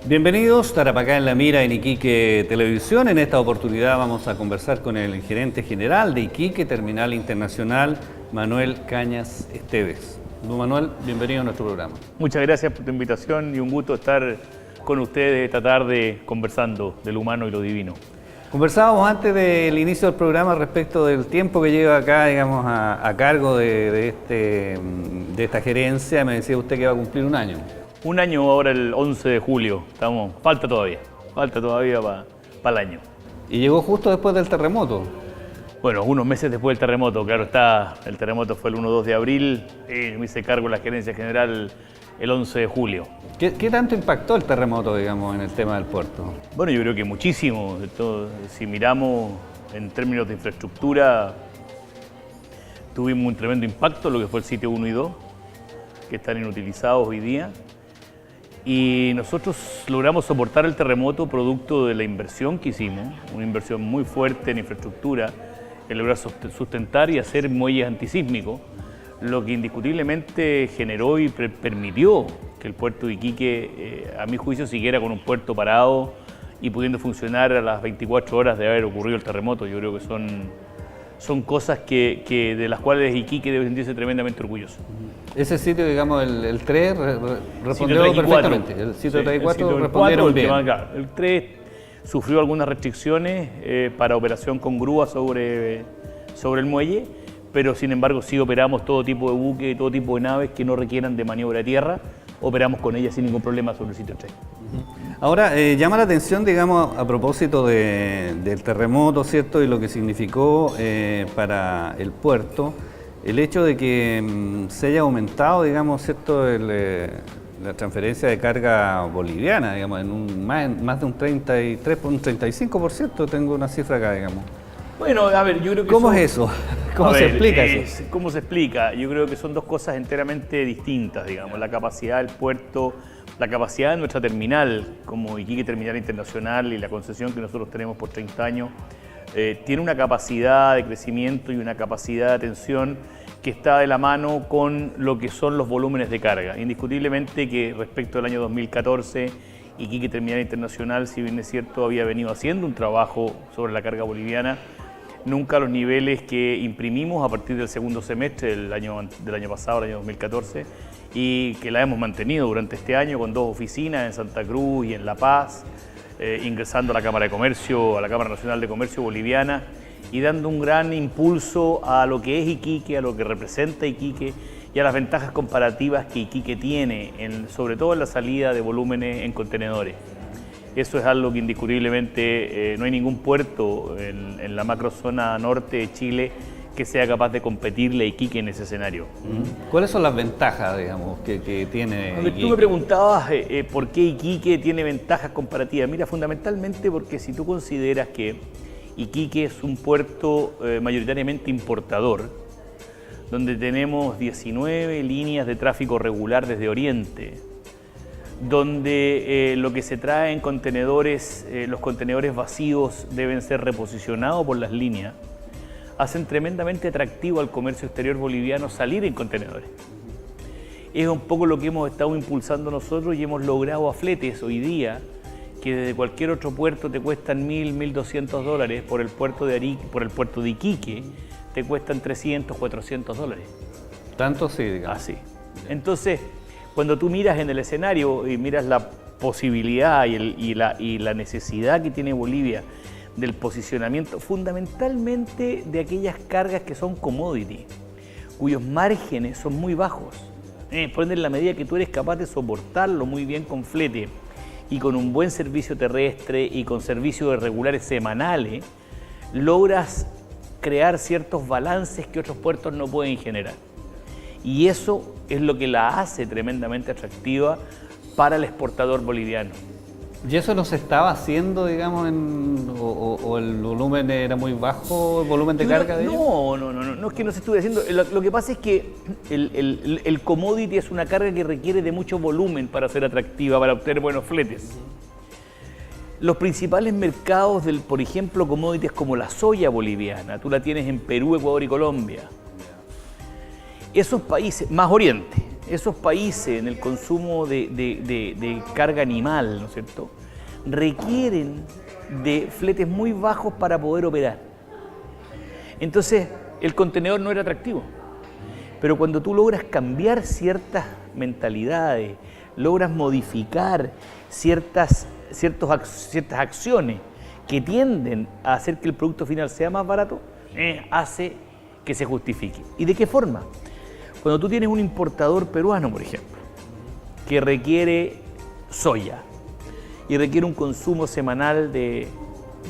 Bienvenidos, Tarapacá en la Mira en Iquique Televisión. En esta oportunidad vamos a conversar con el gerente general de Iquique Terminal Internacional, Manuel Cañas Esteves. Don Manuel, bienvenido a nuestro programa. Muchas gracias por tu invitación y un gusto estar con ustedes esta tarde conversando de lo humano y lo divino. Conversábamos antes del inicio del programa respecto del tiempo que lleva acá, digamos, a cargo de esta gerencia. Me decía usted que va a cumplir un año. Un año ahora el 11 de julio, falta todavía para el año. Y llegó justo después del terremoto. Bueno, unos meses después del terremoto, claro está, el terremoto fue el 1-2 de abril, me hice cargo de la gerencia general el 11 de julio. ¿Qué tanto impactó el terremoto, digamos, en el tema del puerto? Bueno, yo creo que muchísimo. Si miramos en términos de infraestructura, tuvimos un tremendo impacto, lo que fue el sitio 1 y 2, que están inutilizados hoy día. Y nosotros logramos soportar el terremoto producto de la inversión que hicimos, una inversión muy fuerte en infraestructura, en lograr sustentar y hacer muelles antisísmicos, lo que indiscutiblemente generó y permitió que el puerto de Iquique, a mi juicio, siguiera con un puerto parado y pudiendo funcionar a las 24 horas de haber ocurrido el terremoto. Yo creo que son cosas de las cuales Iquique debe sentirse tremendamente orgulloso. Ese sitio, digamos, el 3 respondió perfectamente. El sitio 3 y 4 respondieron bien. El 3 sufrió algunas restricciones para operación con grúa sobre el muelle, pero sin embargo sí operamos todo tipo de buques, todo tipo de naves que no requieran de maniobra de tierra, operamos con ellas sin ningún problema sobre el sitio 3. Ahora, llama la atención, digamos, a propósito del terremoto, ¿cierto? Y lo que significó para el puerto, el hecho de que se haya aumentado, digamos, ¿cierto? La transferencia de carga boliviana, digamos, en más de un 33, un 35%, tengo una cifra acá, digamos. Bueno, a ver, yo creo que ¿Cómo es eso? ¿Cómo se explica eso? ¿Cómo se explica? Yo creo que son dos cosas enteramente distintas, digamos. La capacidad del puerto, la capacidad de nuestra terminal, como Iquique Terminal Internacional y la concesión que nosotros tenemos por 30 años, tiene una capacidad de crecimiento y una capacidad de atención que está de la mano con lo que son los volúmenes de carga. Indiscutiblemente que respecto al año 2014, Iquique Terminal Internacional, si bien es cierto, había venido haciendo un trabajo sobre la carga boliviana, nunca a los niveles que imprimimos a partir del segundo semestre del año pasado, el año 2014, y que la hemos mantenido durante este año con 2 oficinas en Santa Cruz y en La Paz, ingresando a la Cámara de Comercio, a la Cámara Nacional de Comercio Boliviana, y dando un gran impulso a lo que es Iquique, a lo que representa Iquique y a las ventajas comparativas que Iquique tiene, sobre todo en la salida de volúmenes en contenedores. Eso es algo que indiscutiblemente no hay ningún puerto en la macrozona norte de Chile que sea capaz de competirle a Iquique en ese escenario. ¿Cuáles son las ventajas, digamos, que tiene Iquique? Tú me preguntabas por qué Iquique tiene ventajas comparativas. Mira, fundamentalmente porque si tú consideras que Iquique es un puerto mayoritariamente importador, donde tenemos 19 líneas de tráfico regular desde Oriente, donde lo que se trae en contenedores, los contenedores vacíos deben ser reposicionados por las líneas, hacen tremendamente atractivo al comercio exterior boliviano salir en contenedores. Es un poco lo que hemos estado impulsando nosotros y hemos logrado a fletes hoy día que desde cualquier otro puerto te cuestan $1.000, $1.200, por el puerto de Iquique te cuestan $300, $400. ¿Tanto? Sí, digamos. Así. Entonces, cuando tú miras en el escenario y miras la posibilidad y la necesidad que tiene Bolivia del posicionamiento, fundamentalmente de aquellas cargas que son commodity, cuyos márgenes son muy bajos. Por ende, en la medida que tú eres capaz de soportarlo muy bien con flete y con un buen servicio terrestre y con servicios regulares semanales, logras crear ciertos balances que otros puertos no pueden generar. Y eso es lo que la hace tremendamente atractiva para el exportador boliviano. ¿Y eso no se estaba haciendo, digamos, o el volumen era muy bajo, el volumen de carga de ellos? No es que no se estuviera haciendo. Lo que pasa es que el commodity es una carga que requiere de mucho volumen para ser atractiva, para obtener buenos fletes. Los principales mercados por ejemplo, commodities como la soya boliviana, tú la tienes en Perú, Ecuador y Colombia. Esos países, más Oriente, esos países en el consumo de carga animal, ¿no es cierto?, requieren de fletes muy bajos para poder operar. Entonces, el contenedor no era atractivo. Pero cuando tú logras cambiar ciertas mentalidades, logras modificar ciertas acciones que tienden a hacer que el producto final sea más barato, hace que se justifique. ¿Y de qué forma? Cuando tú tienes un importador peruano, por ejemplo, que requiere soya y requiere un consumo semanal de,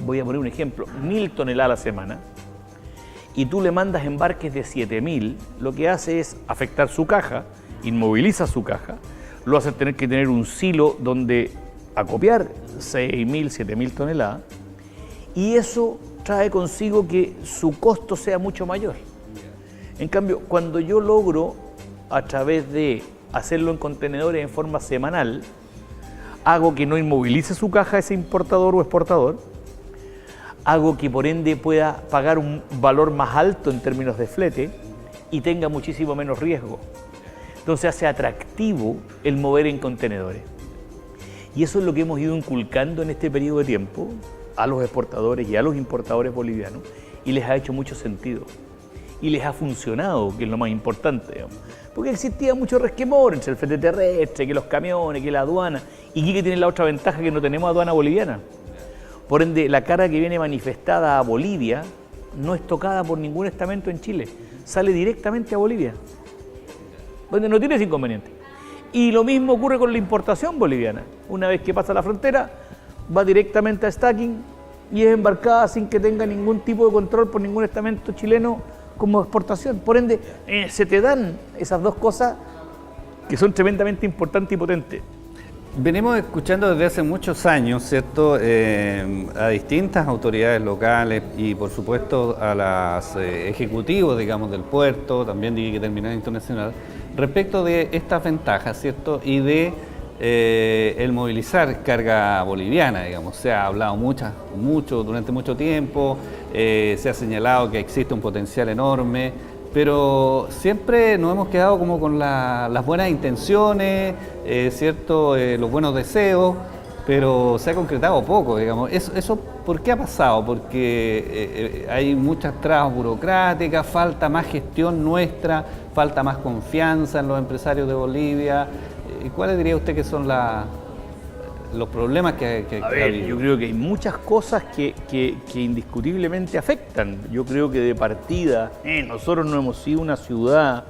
voy a poner un ejemplo, 1000 toneladas a la semana, y tú le mandas embarques de 7000, lo que hace es afectar su caja, inmoviliza su caja, lo hace tener que tener un silo donde acopiar 6000, 7000 toneladas, y eso trae consigo que su costo sea mucho mayor. En cambio, cuando yo logro, a través de hacerlo en contenedores en forma semanal, hago que no inmovilice su caja ese importador o exportador, hago que por ende pueda pagar un valor más alto en términos de flete y tenga muchísimo menos riesgo. Entonces hace atractivo el mover en contenedores. Y eso es lo que hemos ido inculcando en este periodo de tiempo a los exportadores y a los importadores bolivianos, y les ha hecho mucho sentido. Y les ha funcionado, que es lo más importante, digamos. Porque existía mucho resquemor entre el flete terrestre, que los camiones, que la aduana. Y Iquique tiene la otra ventaja, que no tenemos aduana boliviana. Por ende, la carga que viene manifestada a Bolivia no es tocada por ningún estamento en Chile. Sale directamente a Bolivia, donde no tiene ese inconveniente. Y lo mismo ocurre con la importación boliviana. Una vez que pasa la frontera, va directamente a stacking y es embarcada sin que tenga ningún tipo de control por ningún estamento chileno como exportación. Por ende, se te dan esas dos cosas que son tremendamente importantes y potentes. Venimos escuchando desde hace muchos años, ¿cierto?, a distintas autoridades locales y por supuesto a los ejecutivos, digamos, del puerto, también de Iquique Terminal Internacional, respecto de estas ventajas, ¿cierto?, y de el movilizar carga boliviana, digamos. Se ha hablado mucho durante mucho tiempo, se ha señalado que existe un potencial enorme, pero siempre nos hemos quedado como con las buenas intenciones, ¿cierto?, los buenos deseos, pero se ha concretado poco, digamos. ¿Eso por qué ha pasado? Porque hay muchas trabas burocráticas, falta más gestión nuestra, falta más confianza en los empresarios de Bolivia. ¿Cuáles diría usted que son los problemas que ha habido? Yo creo que hay muchas cosas que indiscutiblemente afectan. Yo creo que de partida, nosotros no hemos sido una ciudad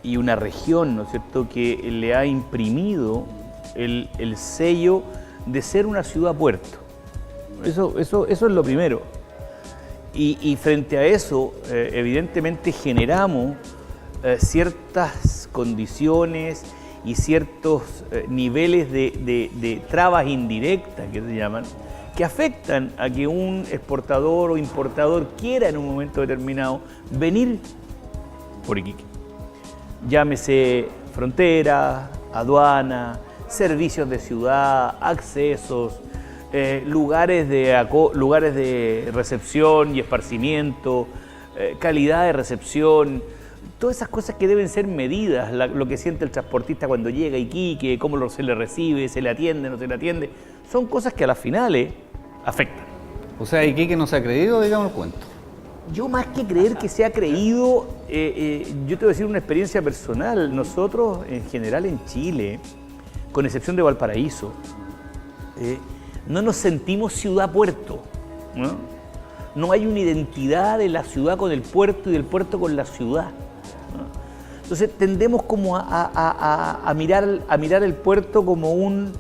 y una región, ¿no es cierto?, que le ha imprimido el sello de ser una ciudad-puerto. Eso es lo primero. Y frente a eso, evidentemente generamos ciertas condiciones y ciertos niveles de trabas indirectas, que se llaman, que afectan a que un exportador o importador quiera en un momento determinado venir por Iquique. Llámese frontera, aduana, servicios de ciudad, accesos, lugares de recepción y esparcimiento, calidad de recepción. Todas esas cosas que deben ser medidas, lo que siente el transportista cuando llega a Iquique, cómo se le recibe, se le atiende, no se le atiende, son cosas que a las finales afectan. O sea, Iquique no se ha creído, digamos, el cuento. Yo más que creer que se ha creído, yo te voy a decir una experiencia personal. Nosotros, en general en Chile, con excepción de Valparaíso, no nos sentimos ciudad-puerto, ¿no? No hay una identidad de la ciudad con el puerto y del puerto con la ciudad. Entonces tendemos como a mirar el puerto como un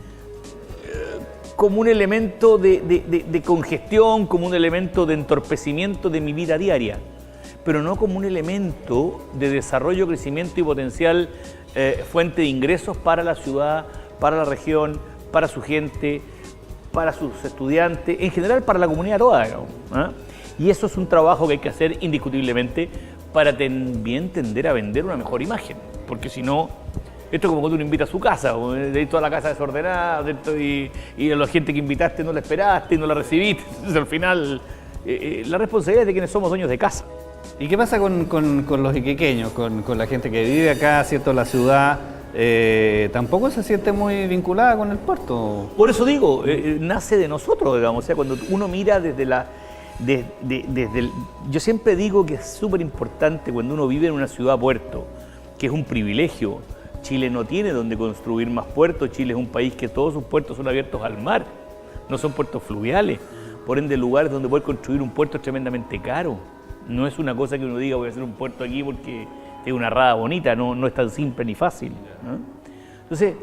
elemento de congestión, como un elemento de entorpecimiento de mi vida diaria, pero no como un elemento de desarrollo, crecimiento y potencial fuente de ingresos para la ciudad, para la región, para su gente, para sus estudiantes, en general para la comunidad toda, digamos, ¿eh? Y eso es un trabajo que hay que hacer indiscutiblemente para también tender a vender una mejor imagen, porque si no, esto es como cuando uno invita a su casa, de toda la casa desordenada, y a la gente que invitaste no la esperaste y no la recibiste. Entonces al final, la responsabilidad es de quienes somos dueños de casa. ¿Y qué pasa con los iquiqueños, con la gente que vive acá, ¿cierto? La ciudad tampoco se siente muy vinculada con el puerto. Por eso digo, nace de nosotros, digamos. O sea, cuando uno mira yo siempre digo que es súper importante cuando uno vive en una ciudad-puerto, que es un privilegio. Chile no tiene donde construir más puertos. Chile es un país que todos sus puertos son abiertos al mar, no son puertos fluviales. Por ende, lugares donde poder construir un puerto es tremendamente caro. No es una cosa que uno diga voy a hacer un puerto aquí porque tengo una rada bonita, no es tan simple ni fácil, ¿no? Entonces,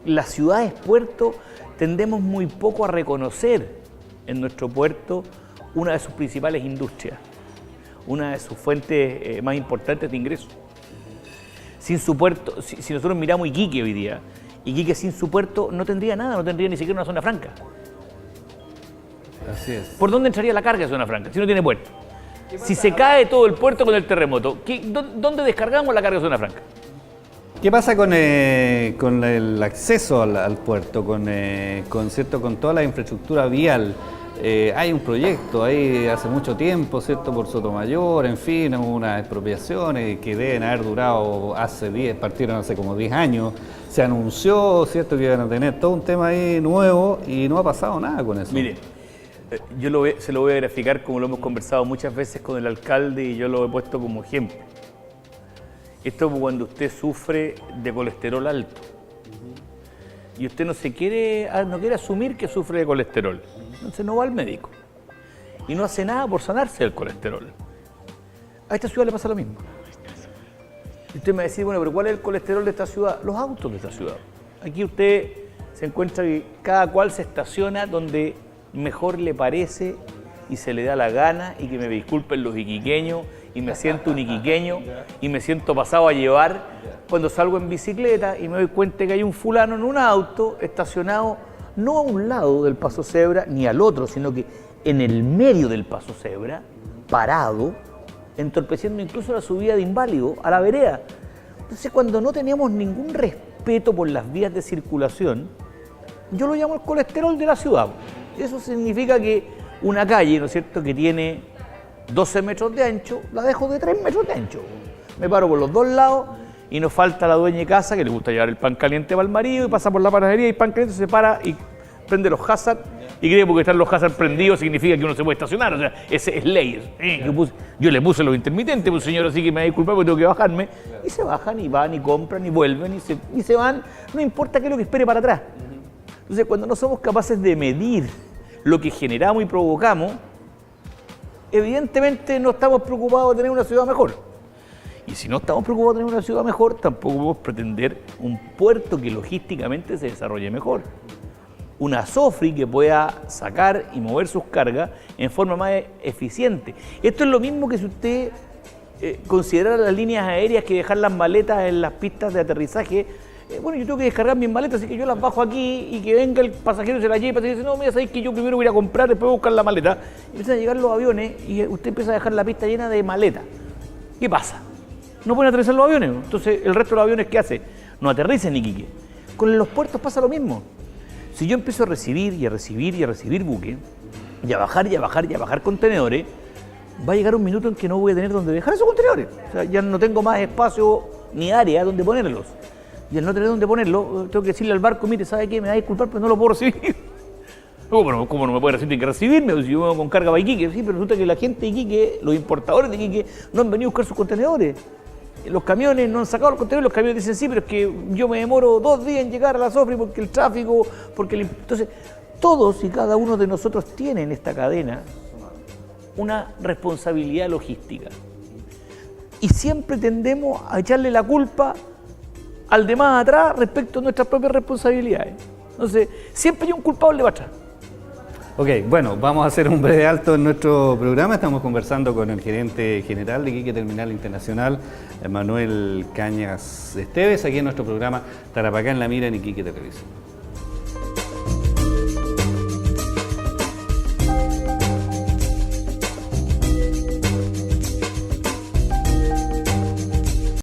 las ciudades puerto tendemos muy poco a reconocer en nuestro puerto una de sus principales industrias, una de sus fuentes más importantes de ingresos. Sin su puerto, si nosotros miramos Iquique hoy día, Iquique sin su puerto no tendría nada, no tendría ni siquiera una zona franca. Así es. ¿Por dónde entraría la carga de zona franca si no tiene puerto? Si se cae todo el puerto con el terremoto, ¿dónde descargamos la carga de zona franca? ¿Qué pasa con el acceso al puerto, ¿cierto? Con toda la infraestructura vial? Hay un proyecto ahí hace mucho tiempo, ¿cierto? Por Sotomayor, en fin, hubo unas expropiaciones que deben haber durado partieron hace como 10 años. Se anunció, ¿cierto? Que iban a tener todo un tema ahí nuevo y no ha pasado nada con eso. Mire, se lo voy a graficar como lo hemos conversado muchas veces con el alcalde y yo lo he puesto como ejemplo. Esto es cuando usted sufre de colesterol alto y usted no quiere asumir que sufre de colesterol. Entonces no va al médico y no hace nada por sanarse del colesterol. A esta ciudad le pasa lo mismo. Y usted me va a decir, bueno, pero ¿cuál es el colesterol de esta ciudad? Los autos de esta ciudad. Aquí usted se encuentra que cada cual se estaciona donde mejor le parece y se le da la gana, y que me disculpen los iquiqueños, y me siento un iquiqueño y me siento pasado a llevar cuando salgo en bicicleta y me doy cuenta que hay un fulano en un auto estacionado no a un lado del paso cebra ni al otro, sino que en el medio del paso cebra, parado, entorpeciendo incluso la subida de inválido a la vereda. Entonces, cuando no teníamos ningún respeto por las vías de circulación, yo lo llamo el colesterol de la ciudad. Eso significa que una calle, ¿no es cierto?, que tiene 12 metros de ancho, la dejo de 3 metros de ancho. Me paro por los dos lados y nos falta la dueña de casa que le gusta llevar el pan caliente para el marido y pasa por la panadería y pan caliente se para y prende los hazard y cree porque están los hazard prendidos significa que uno se puede estacionar. O sea, ese es ley. Yo le puse los intermitentes, pues señor, así que me va a disculpar porque tengo que bajarme. Y se bajan y van y compran y vuelven y se van, no importa qué es lo que espere para atrás. Entonces, cuando no somos capaces de medir lo que generamos y provocamos, evidentemente no estamos preocupados de tener una ciudad mejor. Y si no estamos preocupados de tener una ciudad mejor, tampoco podemos pretender un puerto que logísticamente se desarrolle mejor. Una SOFRI que pueda sacar y mover sus cargas en forma más eficiente. Esto es lo mismo que si usted considerara las líneas aéreas que dejar las maletas en las pistas de aterrizaje. Bueno, yo tengo que descargar mis maletas, así que yo las bajo aquí y que venga el pasajero y se las lleve y dice, no, mira, sabéis que yo primero voy a ir a comprar, después voy a buscar la maleta. Y empiezan a llegar los aviones y usted empieza a dejar la pista llena de maletas. ¿Qué pasa? No pueden aterrizar los aviones. Entonces, el resto de los aviones, ¿qué hace? No aterriza en Iquique. Con los puertos pasa lo mismo. Si yo empiezo a recibir y a recibir y a recibir buques, y a bajar y a bajar y a bajar contenedores, va a llegar un minuto en que no voy a tener donde dejar esos contenedores. O sea, ya no tengo más espacio ni área donde ponerlos. Y al no tener donde ponerlo, tengo que decirle al barco, mire, ¿sabe qué? Me va a disculpar, pero no lo puedo recibir. ¿Cómo no me puede recibir? Tiene que recibirme, si yo vengo con carga para Iquique. Sí, pero resulta que la gente de Iquique, los importadores de Iquique, no han venido a buscar sus contenedores. Los camiones no han sacado los contenedores, los camiones dicen, sí, pero es que yo me demoro 2 días en llegar a la SOFRI porque el tráfico, Entonces, todos y cada uno de nosotros tiene en esta cadena una responsabilidad logística. Y siempre tendemos a echarle la culpa al de más atrás respecto a nuestras propias responsabilidades. Entonces, siempre hay un culpable para atrás. Ok, bueno, vamos a hacer un breve alto en nuestro programa. Estamos conversando con el gerente general de Iquique Terminal Internacional, Manuel Cañas Esteves, aquí en nuestro programa Tarapacá en la Mira en Iquique Televisión.